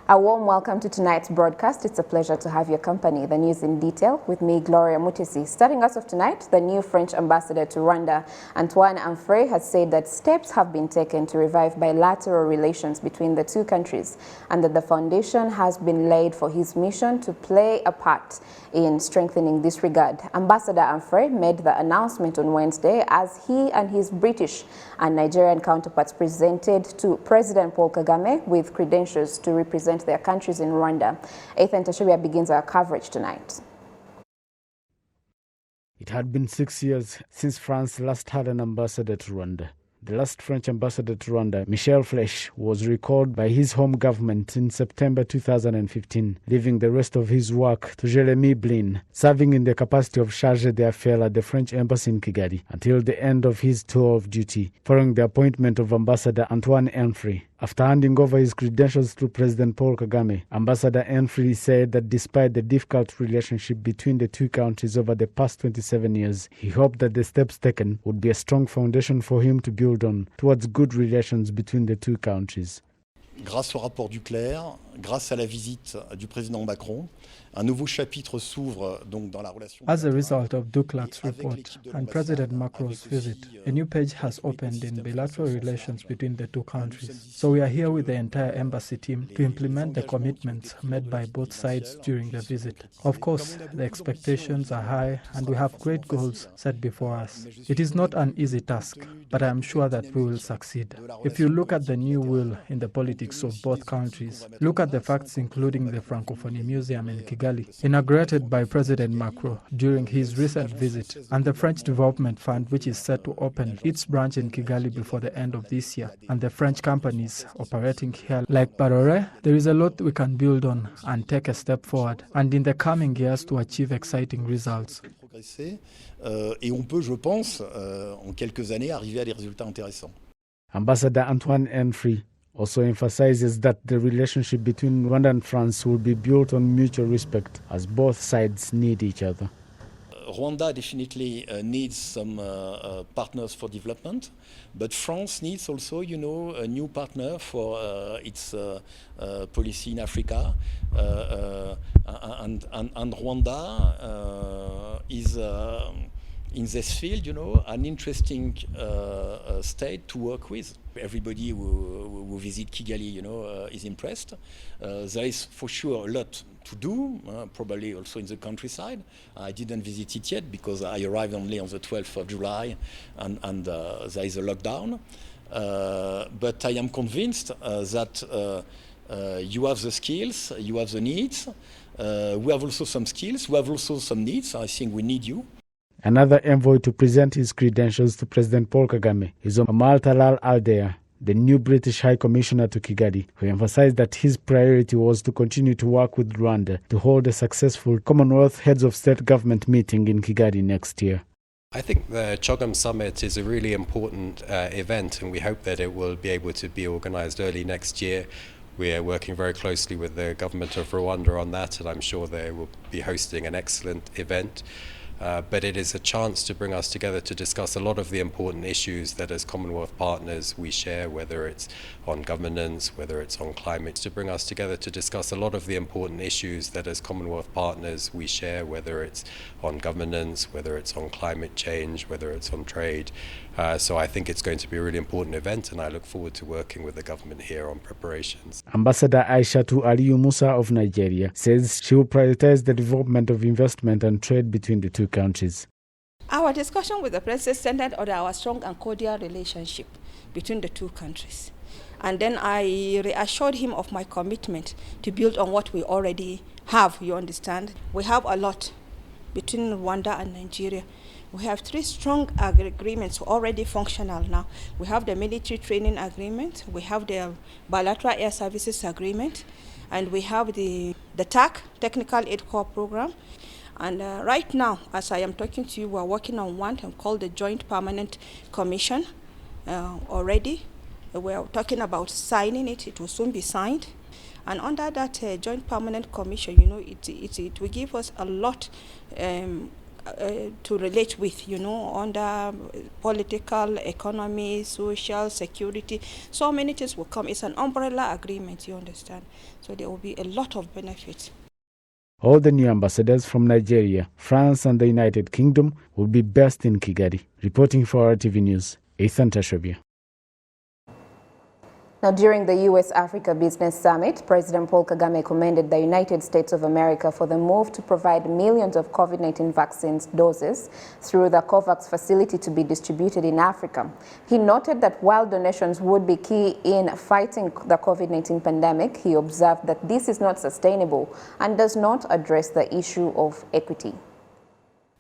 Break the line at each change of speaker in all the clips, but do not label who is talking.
A warm welcome to tonight's broadcast. It's a pleasure to have your company. The news in detail with me, Gloria Mutesi. Starting us off tonight, the new French ambassador to Rwanda, Antoine Amfray, has said that steps have been taken to revive bilateral relations between the two countries and that the foundation has been laid for his mission to play a part in strengthening this regard. Ambassador Amfray made the announcement on Wednesday as he and his British and Nigerian counterparts presented to President Paul Kagame with credentials to represent their countries in Rwanda. Ethan Tashibia begins our coverage tonight.
It had been 6 years since France last had an ambassador to Rwanda. The last French ambassador to Rwanda, Michel Flesch, was recalled by his home government in September 2015, leaving the rest of his work to Jeremy Blin, serving in the capacity of chargé d'affaires at the French embassy in Kigali until the end of his tour of duty, following the appointment of Ambassador Antoine Amfray. After handing over his credentials to President Paul Kagame, Ambassador Amfray said that despite the difficult relationship between the two countries over the past 27 years, he hoped that the steps taken would be a strong foundation for him to build on towards good relations between the two countries.
Grâce au rapport Duclerc, grâce à la visite du président Macron, un nouveau chapitre s'ouvre donc dans la relation.
As a result of Duclerc's report and President Macron's visit, a new page has opened in bilateral relations between the two countries. So we are here with the entire embassy team to implement the commitments made by both sides during the visit. Of course, the expectations are high and we have great goals set before us. It is not an easy task, but I am sure that we will succeed. If you look at the new will in the politics of both countries, look at the facts including the Francophonie Museum in Kigali, inaugurated by President Macron during his recent visit, and the French Development Fund, which is set to open its branch in Kigali before the end of this year, and the French companies operating here like Barore, there is a lot we can build on and take a step forward, and in the coming years to achieve exciting results.
Et on peut, je pense, en quelques années, arriver à des résultats intéressants.
Ambassador Antoine Amfray also emphasizes that the relationship between Rwanda and France will be built on mutual respect, as both sides need each other.
Rwanda definitely needs some partners for development, but France needs also, a new partner for its policy in Africa. And Rwanda is in this field, an interesting state to work with. Everybody who visit Kigali, is impressed. There is for sure a lot to do, probably also in the countryside. I didn't visit it yet because I arrived only on the 12th of July and there is a lockdown. But I am convinced that you have the skills, you have the needs. We have also some skills, we have also some needs. I think we need you.
Another envoy to present his credentials to President Paul Kagame is Omar Talal Al-Deya, the new British High Commissioner to Kigali, who emphasized that his priority was to continue to work with Rwanda to hold a successful Commonwealth Heads of State Government meeting in Kigali next year.
I think the CHOGM Summit is a really important event, and we hope that it will be able to be organized early next year. We are working very closely with the government of Rwanda on that, and I'm sure they will be hosting an excellent event. But it is a chance to bring us together to discuss a lot of the important issues that as Commonwealth partners we share, whether it's on governance, whether it's on climate, to bring us together to discuss a lot of the important issues that as Commonwealth partners we share, whether it's on governance, whether it's on climate change, whether it's on trade. So I think it's going to be a really important event, and I look forward to working with the government here on preparations.
Ambassador Aishatu Aliyu Musa of Nigeria says she will prioritize the development of investment and trade between the two countries.
Our discussion with the President centered on our strong and cordial relationship between the two countries. And then I reassured him of my commitment to build on what we already have, you understand. We have a lot between Rwanda and Nigeria. We have 3 strong agreements already functional now. We have the military training agreement, we have the bilateral air services agreement, and we have the TAC, Technical Aid Corps program. And right now, as I am talking to you, we're working on one called the Joint Permanent Commission already. We're talking about signing it. It will soon be signed. And under that Joint Permanent Commission, it will give us a lot to relate with, under political, economy, social, security. So many things will come. It's an umbrella agreement, you understand. So there will be a lot of benefits.
All the new ambassadors from Nigeria, France and the United Kingdom will be based in Kigali. Reporting for RwandaTV News, Ethan Tashabia.
Now, during the U.S.-Africa Business Summit, President Paul Kagame commended the United States of America for the move to provide millions of COVID-19 vaccine doses through the COVAX facility to be distributed in Africa. He noted that while donations would be key in fighting the COVID-19 pandemic, he observed that this is not sustainable and does not address the issue of equity.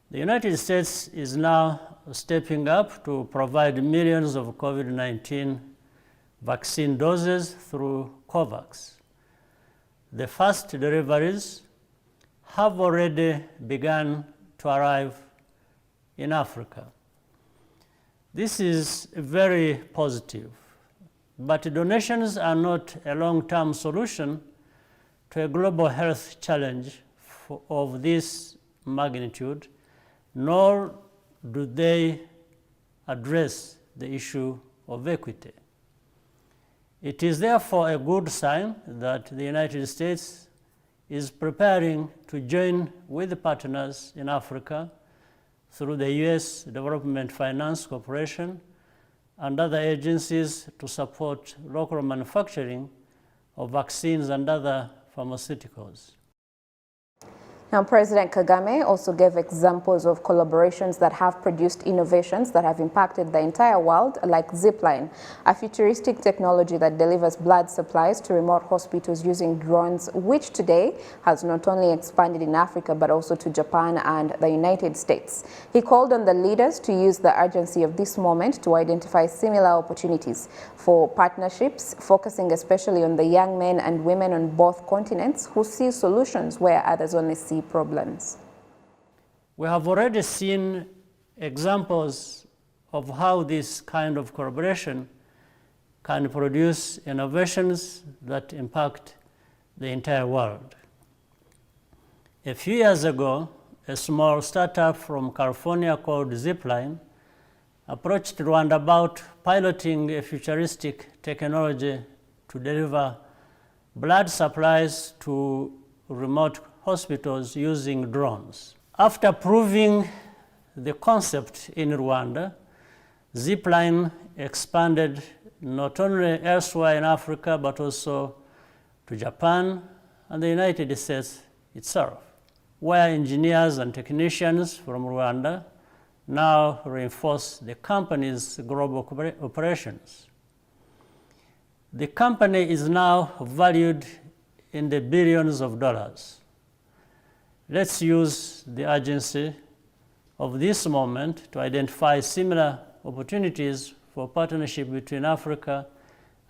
The United States is now stepping up to provide millions of COVID-19 vaccine doses through COVAX. The first deliveries have already begun to arrive in Africa. This is very positive, but donations are not a long-term solution to a global health challenge of this magnitude, nor do they address the issue of equity. It is therefore a good sign that the United States is preparing to join with partners in Africa through the U.S. Development Finance Corporation and other agencies to support local manufacturing of vaccines and other pharmaceuticals.
Now, President Kagame also gave examples of collaborations that have produced innovations that have impacted the entire world, like Zipline, a futuristic technology that delivers blood supplies to remote hospitals using drones, which today has not only expanded in Africa, but also to Japan and the United States. He called on the leaders to use the urgency of this moment to identify similar opportunities for partnerships, focusing especially on the young men and women on both continents who see solutions where others only see problems.
We have already seen examples of how this kind of collaboration can produce innovations that impact the entire world. A few years ago, a small startup from California called Zipline approached Rwanda about piloting a futuristic technology to deliver blood supplies to remote hospitals using drones. After proving the concept in Rwanda, Zipline expanded not only elsewhere in Africa, but also to Japan and the United States itself, where engineers and technicians from Rwanda now reinforce the company's global operations. The company is now valued in the billions of dollars. Let's use the urgency of this moment to identify similar opportunities for partnership between Africa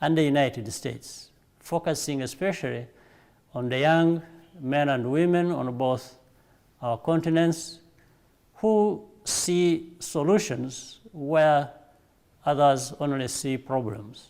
and the United States, focusing especially on the young men and women on both our continents who see solutions where others only see problems.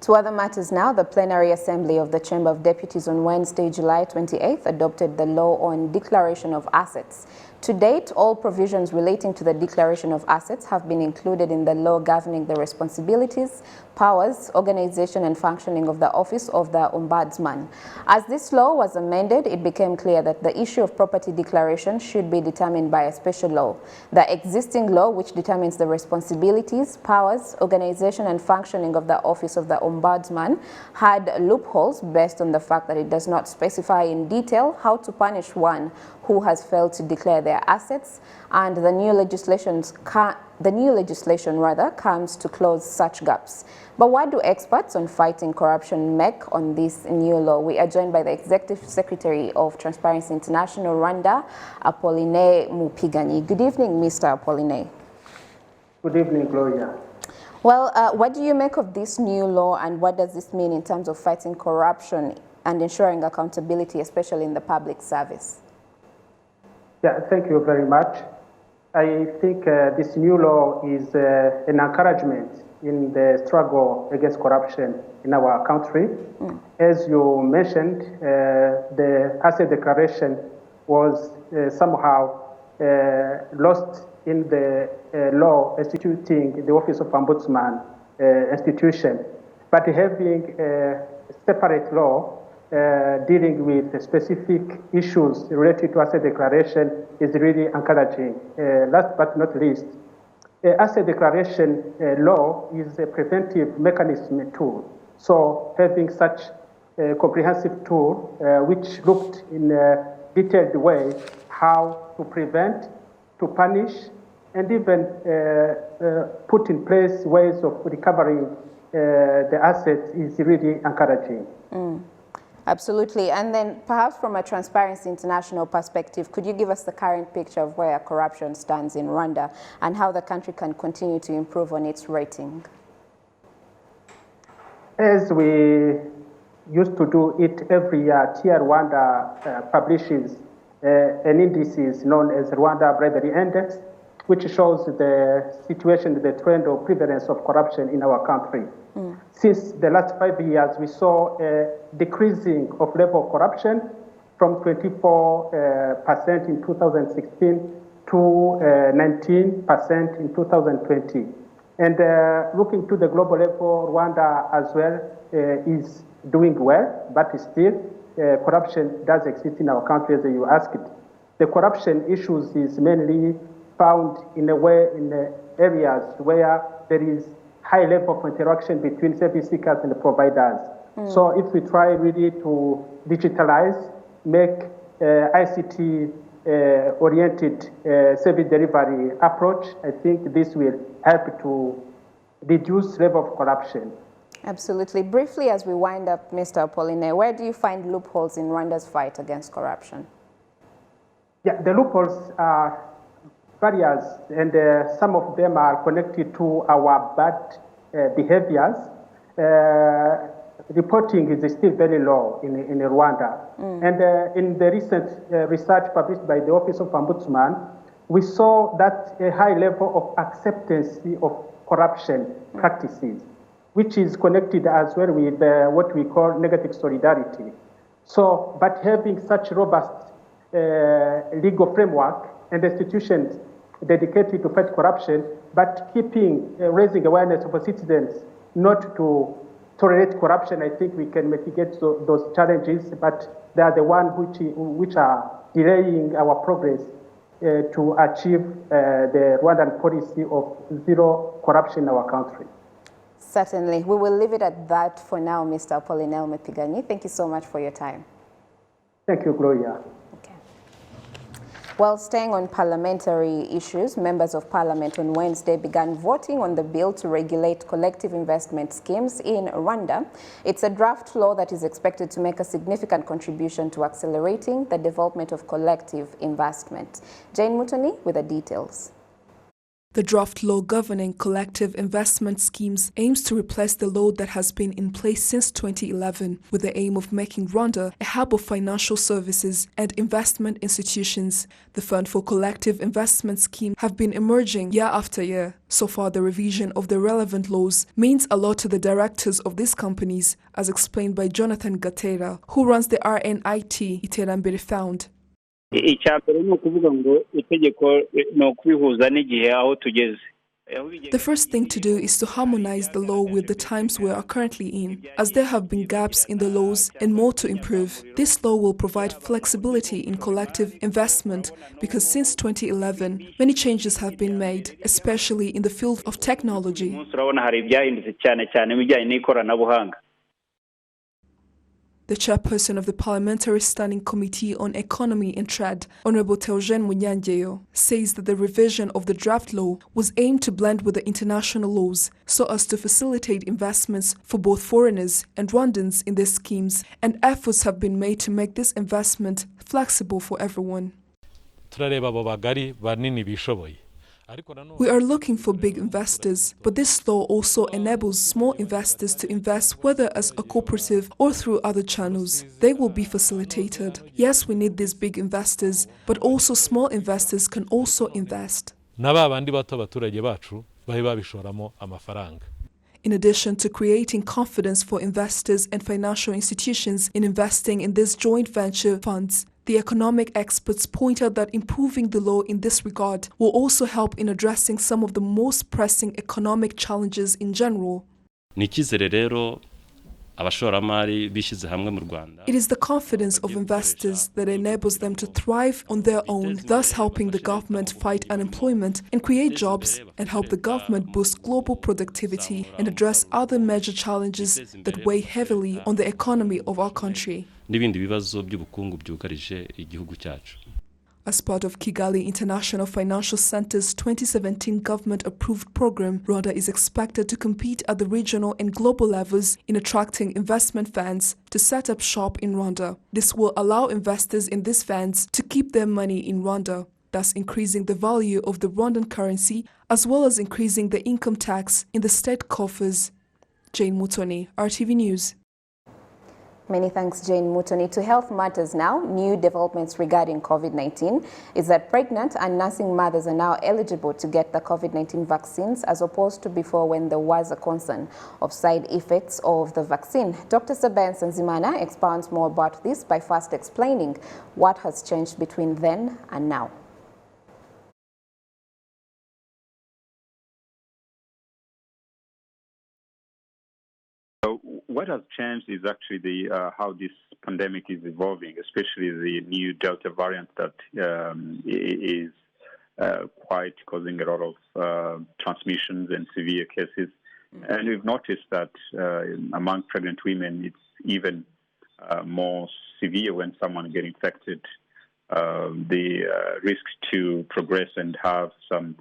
To other matters now, the plenary assembly of the Chamber of Deputies on Wednesday, July 28th, adopted the law on declaration of assets. To date, all provisions relating to the declaration of assets have been included in the law governing the responsibilities, powers, organization and functioning of the Office of the Ombudsman. As this law was amended, it became clear that the issue of property declaration should be determined by a special law. The existing law, which determines the responsibilities, powers, organization and functioning of the Office of the Ombudsman, had loopholes based on the fact that it does not specify in detail how to punish one who has failed to declare their assets, and the new legislation comes to close such gaps. But what do experts on fighting corruption make on this new law? We are joined by the Executive Secretary of Transparency International, Rwanda, Apolline Mupiganyi. Good evening, Mr. Apolline.
Good evening, Gloria.
Well, what do you make of this new law, and what does this mean in terms of fighting corruption and ensuring accountability, especially in the public service?
Yeah, thank you very much. I think this new law is an encouragement in the struggle against corruption in our country. As you mentioned, the asset declaration was somehow lost in the law instituting the Office of Ombudsman institution. But having a separate law dealing with specific issues related to asset declaration is really encouraging. Last but not least, asset declaration law is a preventive mechanism tool. So having such a comprehensive tool which looked in a detailed way how to prevent, to punish, and even put in place ways of recovering the assets is really encouraging.
Absolutely. And then perhaps from a Transparency International perspective, could you give us the current picture of where corruption stands in Rwanda and how the country can continue to improve on its rating?
As we used to do it every year, TIA Rwanda publishes an indices known as Rwanda Bribery Index, which shows the situation, the trend of prevalence of corruption in our country. Since the last 5 years, we saw a decreasing of level of corruption from 24% in 2016 to 19% in 2020. And looking to the global level, Rwanda as well is doing well, but still corruption does exist in our country, as you asked. The corruption issues is mainly found in areas where there is high level of interaction between service seekers and the providers. So if we try really to digitalize, make ICT oriented service delivery approach, I think this will help to reduce level of corruption.
Absolutely. Briefly, as we wind up, Mr. Apolline, where do you find loopholes in Rwanda's fight against corruption?
Yeah, the loopholes are various, and some of them are connected to our bad behaviors. Reporting is still very low in Rwanda. And in the recent research published by the Office of Ombudsman, we saw that a high level of acceptance of corruption practices, which is connected as well with what we call negative solidarity. So, but having such robust legal framework and institutions dedicated to fight corruption, but raising awareness of citizens not to tolerate corruption, I think we can mitigate those challenges, but they are the ones which are delaying our progress to achieve the Rwandan policy of zero corruption in our country.
Certainly. We will leave it at that for now, Mr. Apolline Mepiganyi. Thank you so much for your time.
Thank you, Gloria.
Well, staying on parliamentary issues, members of parliament on Wednesday began voting on the bill to regulate collective investment schemes in Rwanda. It's a draft law that is expected to make a significant contribution to accelerating the development of collective investment. Jane Mutoni with the details.
The draft law governing collective investment schemes aims to replace the law that has been in place since 2011, with the aim of making Rwanda a hub of financial services and investment institutions. The Fund for Collective Investment Scheme have been emerging year after year. So far, the revision of the relevant laws means a lot to the directors of these companies, as explained by Jonathan Gatera, who runs the RNIT Iterambere Fund. The first thing to do is to harmonize the law with the times we are currently in, as there have been gaps in the laws and more to improve. This law will provide flexibility in collective investment because since 2011, many changes have been made, especially in the field of technology. The chairperson of the Parliamentary Standing Committee on Economy and Trade, Honorable Theogene Munyangeyo, says that the revision of the draft law was aimed to blend with the international laws so as to facilitate investments for both foreigners and Rwandans in these schemes, and efforts have been made to make this investment flexible for everyone. We are looking for big investors, but this law also enables small investors to invest whether as a cooperative or through other channels. They will be facilitated. Yes, we need these big investors, but also small investors can also invest. In addition to creating confidence for investors and financial institutions in investing in these joint venture funds, The economic experts point out that improving the law in this regard will also help in addressing some of the most pressing economic challenges in general.
It is
the confidence of investors that enables them to thrive on their own, thus helping the government fight unemployment and create jobs, and help the government boost global productivity and address other major challenges that weigh heavily on the economy of our country. As part of Kigali International Financial Center's 2017 government-approved program, Rwanda is expected to compete at the regional and global levels in attracting investment funds to set up shop in Rwanda. This will allow investors in these funds to keep their money in Rwanda, thus increasing the value of the Rwandan currency, as well as increasing the income tax in the state coffers. Jane Mutoni, RTV News.
Many thanks, Jane Mutoni. To health matters now. New developments regarding COVID-19 is that pregnant and nursing mothers are now eligible to get the COVID-19 vaccines, as opposed to before when there was a concern of side effects of the vaccine. Dr. Saben Sanzimana expounds more about this by first explaining what has changed between then and now.
What has changed is actually how this pandemic is evolving, especially the new Delta variant that is quite causing a lot of transmissions and severe cases. And we've noticed that among pregnant women, it's even more severe when someone gets infected. The risk to progress and have some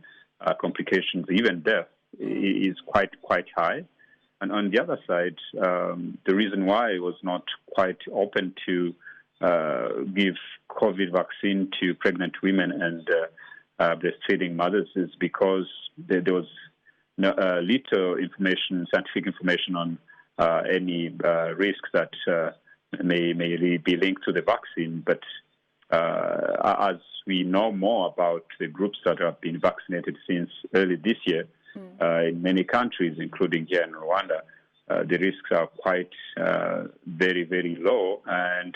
complications, even death, is quite high. And on the other side, the reason why it was not quite open to give COVID vaccine to pregnant women and breastfeeding mothers is because there was little information, scientific information on any risks that may be linked to the vaccine. But as we know more about the groups that have been vaccinated since early this year, in many countries, including here in Rwanda, the risks are quite very, very low. And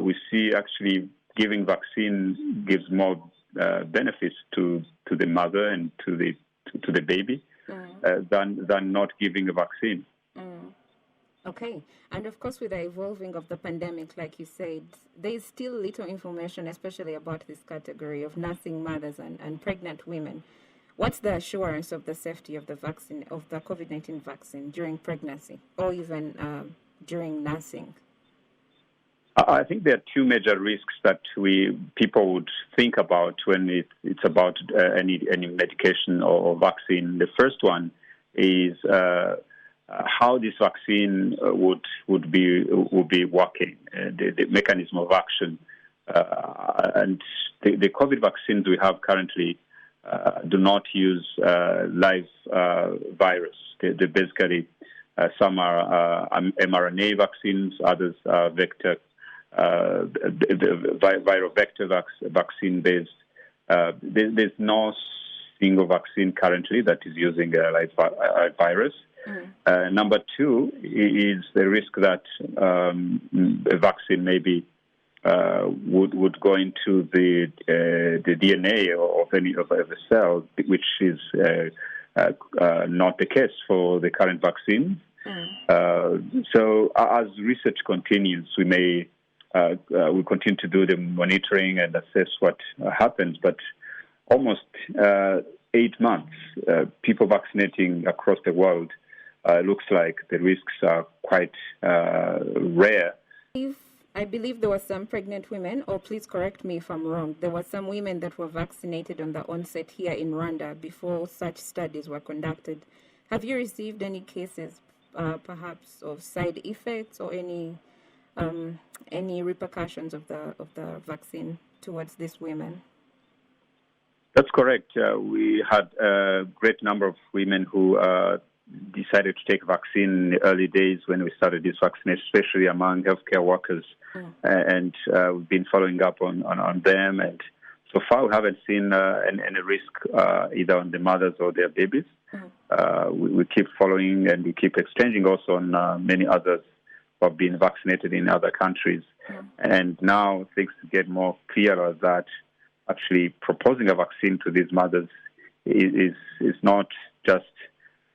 we see actually giving vaccine gives more benefits to the mother and to the baby than not giving a vaccine.
Okay. And of course, with the evolving of the pandemic, like you said, there is still little information, especially about this category of nursing mothers and pregnant women. What's the assurance of the safety of the vaccine, of the COVID-19 vaccine during pregnancy or even during nursing?
I think there are two major risks that people would think about when it's about any medication or vaccine. The first one is how this vaccine would be working, the mechanism of action, and the COVID vaccines we have currently do not use live virus. They basically, some are mRNA vaccines, others are vector, viral vector vaccine based. There's no single vaccine currently that is using a live virus. Number two is the risk that a vaccine maybe would go into the DNA of any of the cells, which is not the case for the current vaccine. So as research continues, we continue to do the monitoring and assess what happens. But almost 8 months, people vaccinating across the world, looks like the risks are quite rare.
I believe there were some pregnant women, or please correct me if I'm wrong, there were some women that were vaccinated on the onset here in Rwanda before such studies were conducted. Have you received any cases, perhaps, of side effects or any repercussions of the vaccine towards these women?
That's correct. We had a great number of women who decided to take vaccine in the early days when we started this vaccination, especially among healthcare workers. And we've been following up on them. And so far, we haven't seen any risk either on the mothers or their babies. We keep following and we keep exchanging also on many other who have been vaccinated in other countries. And now things get more clearer that actually proposing a vaccine to these mothers is not just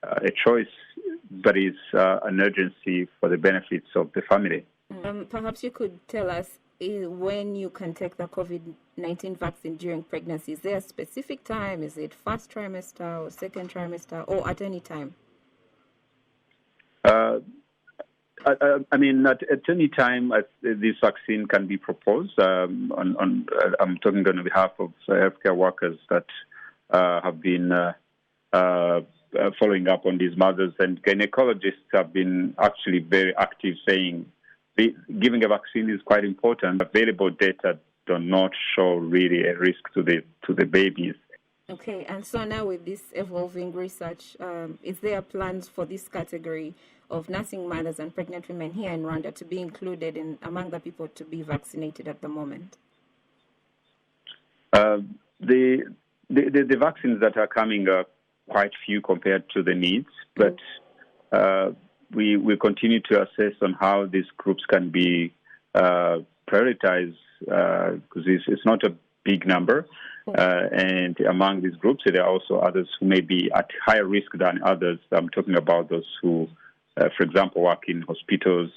a choice, but is an urgency for the benefits of the family.
Perhaps you could tell us when you can take the COVID-19 vaccine during pregnancy. Is there a specific time? Is it first trimester or second trimester, or at any time?
I mean, at any time, this vaccine can be proposed. I'm talking on behalf of healthcare workers that have been following up on these mothers, and gynecologists have been actually very active, saying giving a vaccine is quite important. Available data do not show really a risk to the babies.
Okay, and so now with this evolving research, is there plans for this category of nursing mothers and pregnant women here in Rwanda to be included among the people to be vaccinated at the moment?
The vaccines that are coming are quite few compared to the needs, but we continue to assess on how these groups can be prioritized, because it's not a big number. And among these groups, there are also others who may be at higher risk than others. I'm talking about those who, for example, work in hospitals,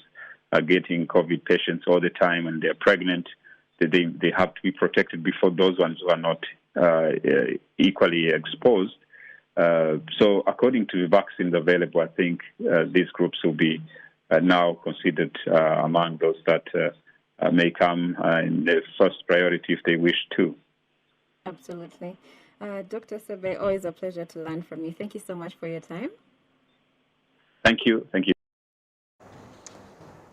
are getting COVID patients all the time, and they're pregnant. They have to be protected before those ones who are not equally exposed. So according to the vaccines available, I think these groups will be now considered among those that may come in the first priority if they wish to.
Absolutely. Dr. Sebe, always a pleasure to learn from you. Thank you so much for your time.
Thank you. Thank you.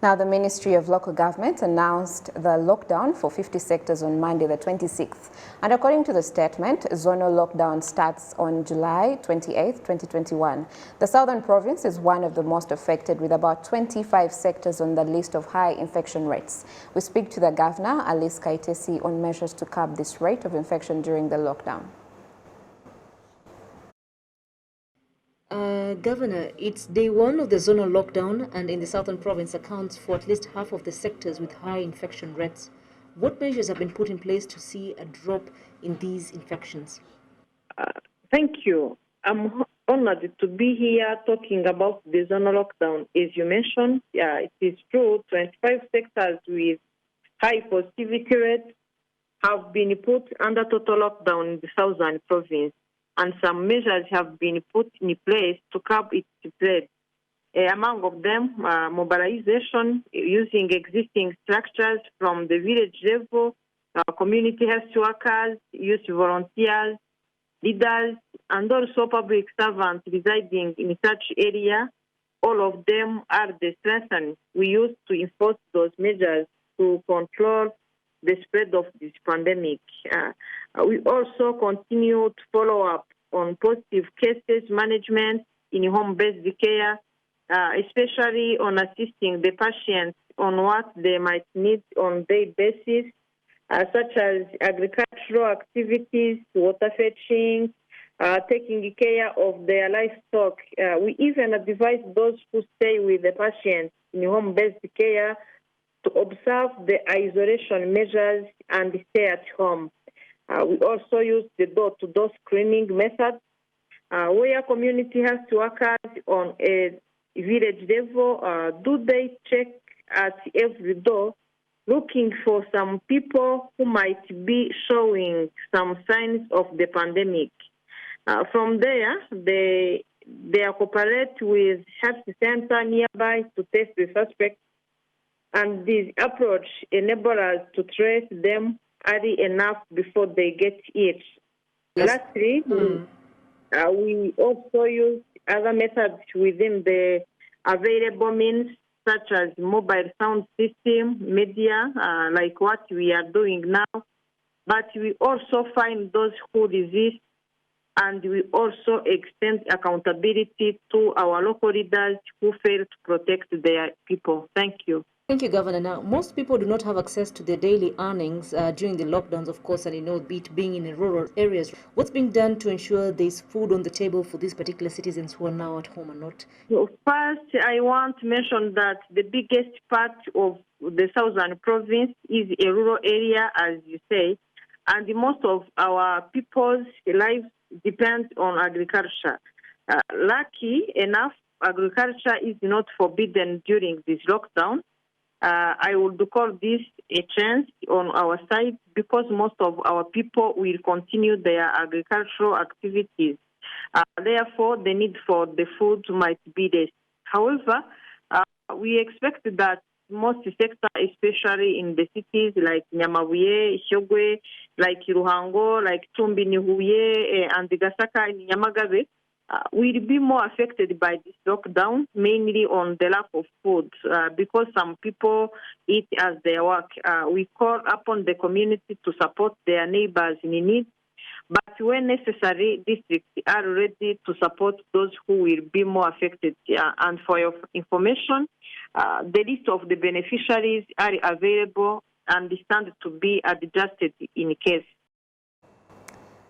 Now, the Ministry of Local Government announced the lockdown for 50 sectors on Monday, the 26th. And according to the statement, zonal lockdown starts on July 28, 2021. The southern province is one of the most affected, with about 25 sectors on the list of high infection rates. We speak to the governor, Alice Kaitesi, on measures to curb this rate of infection during the lockdown.
Governor, it's day one of the zonal lockdown, and in the southern province accounts for at least half of the sectors with high infection rates. What measures have been put in place to see a drop in these infections?
Thank you. I'm honored to be here talking about the zonal lockdown. As you mentioned, it is true, 25 sectors with high positivity rates have been put under total lockdown in the southern province, and some measures have been put in place to curb its spread. Among of them, mobilization using existing structures from the village level, community health workers, youth volunteers, leaders, and also public servants residing in such area. All of them are the strengthened we use to enforce those measures to control the spread of this pandemic. We also continue to follow up on positive cases management in home-based care, especially on assisting the patients on what they might need on daily basis, such as agricultural activities, water fetching, taking care of their livestock. We even advise those who stay with the patients in home-based care to observe the isolation measures and stay at home. We also use the door-to-door screening method, where community health workers on a village level do they check at every door, looking for some people who might be showing some signs of the pandemic. From there, they cooperate with health center nearby to test the suspect, and this approach enables us to trace them early enough before they get ill. Yes. Lastly, we also use other methods within the available means, such as mobile sound system, media, like what we are doing now. But we also find those who resist, and we also extend accountability to our local leaders who fail to protect their people. Thank you.
Thank you, Governor. Now, most people do not have access to their daily earnings during the lockdowns, of course, and being in rural areas. What's being done to ensure there's food on the table for these particular citizens who are now at home and not?
So first, I want to mention that the biggest part of the southern province is a rural area, as you say, and most of our people's lives depend on agriculture. Lucky enough, agriculture is not forbidden during this lockdown. I would call this a chance on our side because most of our people will continue their agricultural activities. Therefore, the need for the food might be less. However, we expect that most sectors, especially in the cities like Nyamabuye, Hyogwe, like Ruhango, like Tumbi, Nihuye, and Gasaka in Nyamagabe, will be more affected by this lockdown, mainly on the lack of food, because some people eat as they work. We call upon the community to support their neighbors in need, but when necessary, districts are ready to support those who will be more affected. And for your information, the list of the beneficiaries are available and stand to be adjusted in case.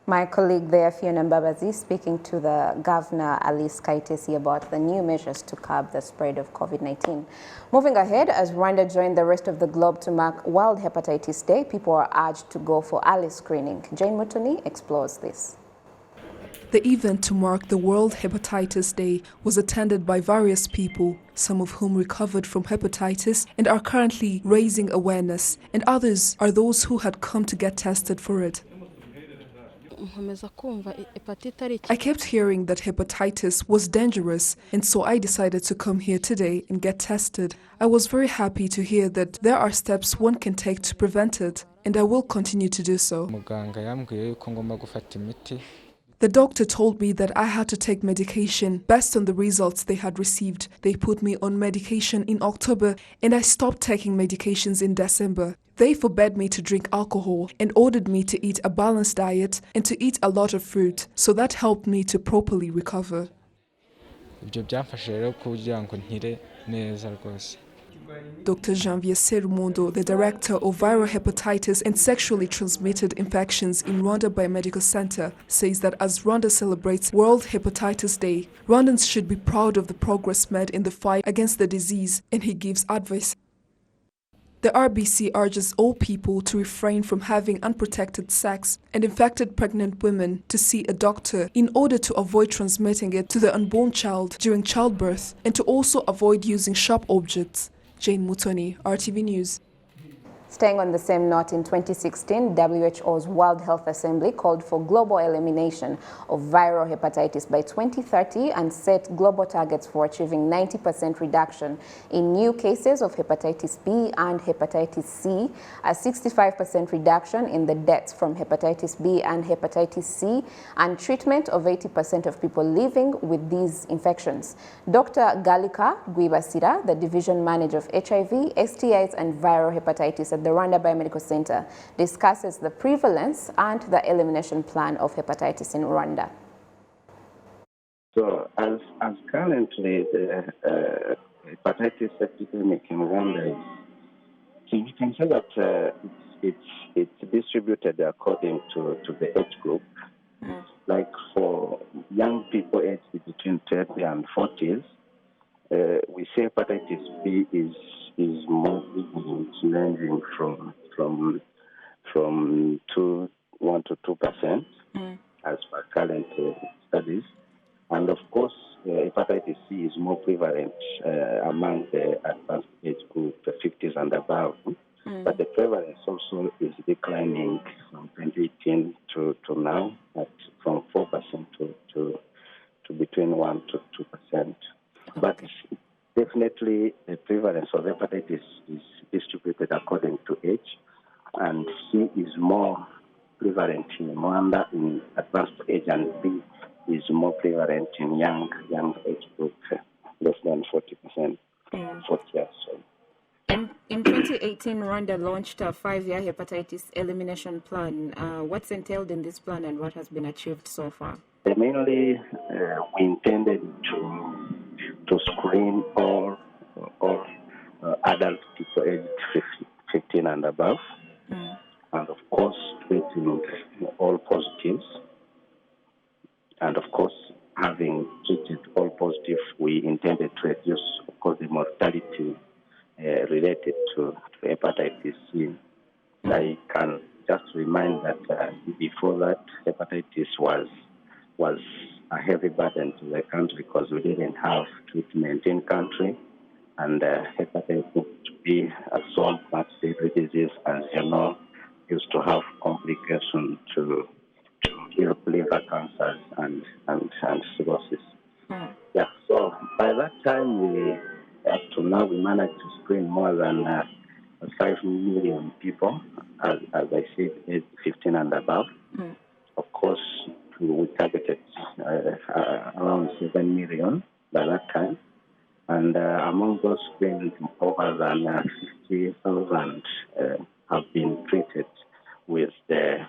My colleague there, Fiona Mbabazi, speaking to the Governor Alice Kaitesi about the new measures to curb the spread of COVID-19. Moving ahead, as Rwanda joined the rest of the globe to mark World Hepatitis Day, people are urged to go for early screening. Jane Mutoni explores this.
The event to mark the World Hepatitis Day was attended by various people, some of whom recovered from hepatitis and are currently raising awareness, and others are those who had come to get tested for it. I kept hearing that hepatitis was dangerous, and so I decided to come here today and get tested. I was very happy to hear that there are steps one can take to prevent it, and I will continue to do so. The doctor told me that I had to take medication based on the results they had received. They put me on medication in October, and I stopped taking medications in December. They forbade me to drink alcohol and ordered me to eat a balanced diet and to eat a lot of fruit, so that helped me to properly recover. Dr. Janvier Serumondo, the director of viral hepatitis and sexually transmitted infections in Rwanda Biomedical Center, says that as Rwanda celebrates World Hepatitis Day, Rwandans should be proud of the progress made in the fight against the disease, and he gives advice. The RBC urges all people to refrain from having unprotected sex and infected pregnant women to see a doctor in order to avoid transmitting it to the unborn child during childbirth and to also avoid using sharp objects. Jane Mutoni, RTV News.
Staying on the same note, in 2016, WHO's World Health Assembly called for global elimination of viral hepatitis by 2030 and set global targets for achieving 90% reduction in new cases of hepatitis B and hepatitis C, a 65% reduction in the deaths from hepatitis B and hepatitis C, and treatment of 80% of people living with these infections. Dr. Galika Gwibasira, the Division Manager of HIV, STIs and viral hepatitis at the Rwanda Biomedical Center, discusses the prevalence and the elimination plan of hepatitis in Rwanda.
So, as currently the hepatitis epidemic in Rwanda is, so you can say that it's distributed according to the age group. Like for young people aged between 30 and 40s, we say hepatitis B is more ranging from 1 to 2% as per current studies, and of course hepatitis C is more prevalent among the advanced age group, the 50s and above. But the prevalence also is declining from 2018 to now, from 4% to between 1 to 2%. But definitely the prevalence of hepatitis is distributed according to age, and C is more prevalent in Rwanda in advanced age, and B is more prevalent in young age group, less than 40%, 40 years.
In 2018, Rwanda launched a 5-year hepatitis elimination plan. What's entailed in this plan and what has been achieved so far?
Mainly, we intended to screen all adult people aged 15 and above, and of course treating all positives. And of course, having treated all positive, we intended to reduce, of course, the mortality related to hepatitis C. I can just remind that before that, hepatitis was a heavy burden to the country because we didn't have treatment in country, and hepatitis to be a so much deadly disease, as you know, used to have complications to help liver cancers and cirrhosis. Yeah, so by that time, up to now, we managed to screen more than 5 million people, as I said, age 15 and above. Of course, we targeted around 7 million by that time. And among those screened, over than 50,000 have been treated with the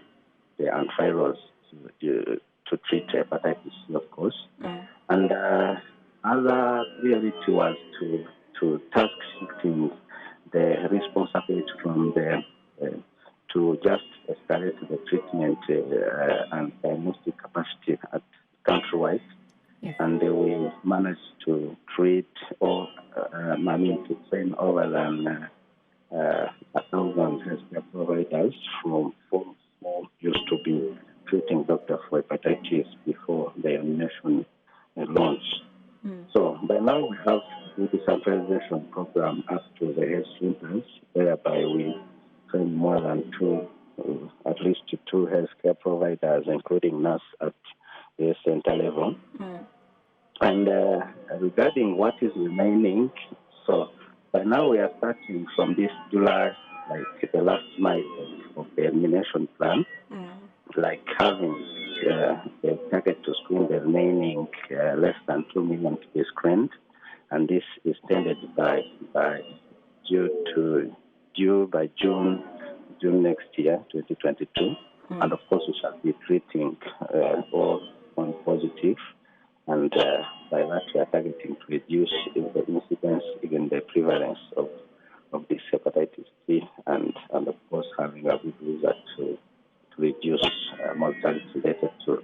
antivirals to treat hepatitis C, of course. And other reality was to task shifting the responsibility from the to just escalate the treatment and diagnostic capacity at countrywide. Yes. And we managed to treat or to train over than 1,000 healthcare providers from who used to be treating doctors for hepatitis before the elimination launch. So by now we have the decentralization program up to the health centers, whereby we train more than at least two healthcare providers, including nurse at the center level. And regarding what is remaining, so by now we are starting from this July, like the last mile of the elimination plan, like having the target to screen the remaining less than 2 million to be screened, and this is tended by due by June next year, 2022, and of course we shall be treating all on positive, and by that we are targeting to reduce the incidence, even the prevalence of this hepatitis C, and of course having a good result to reduce mortality related to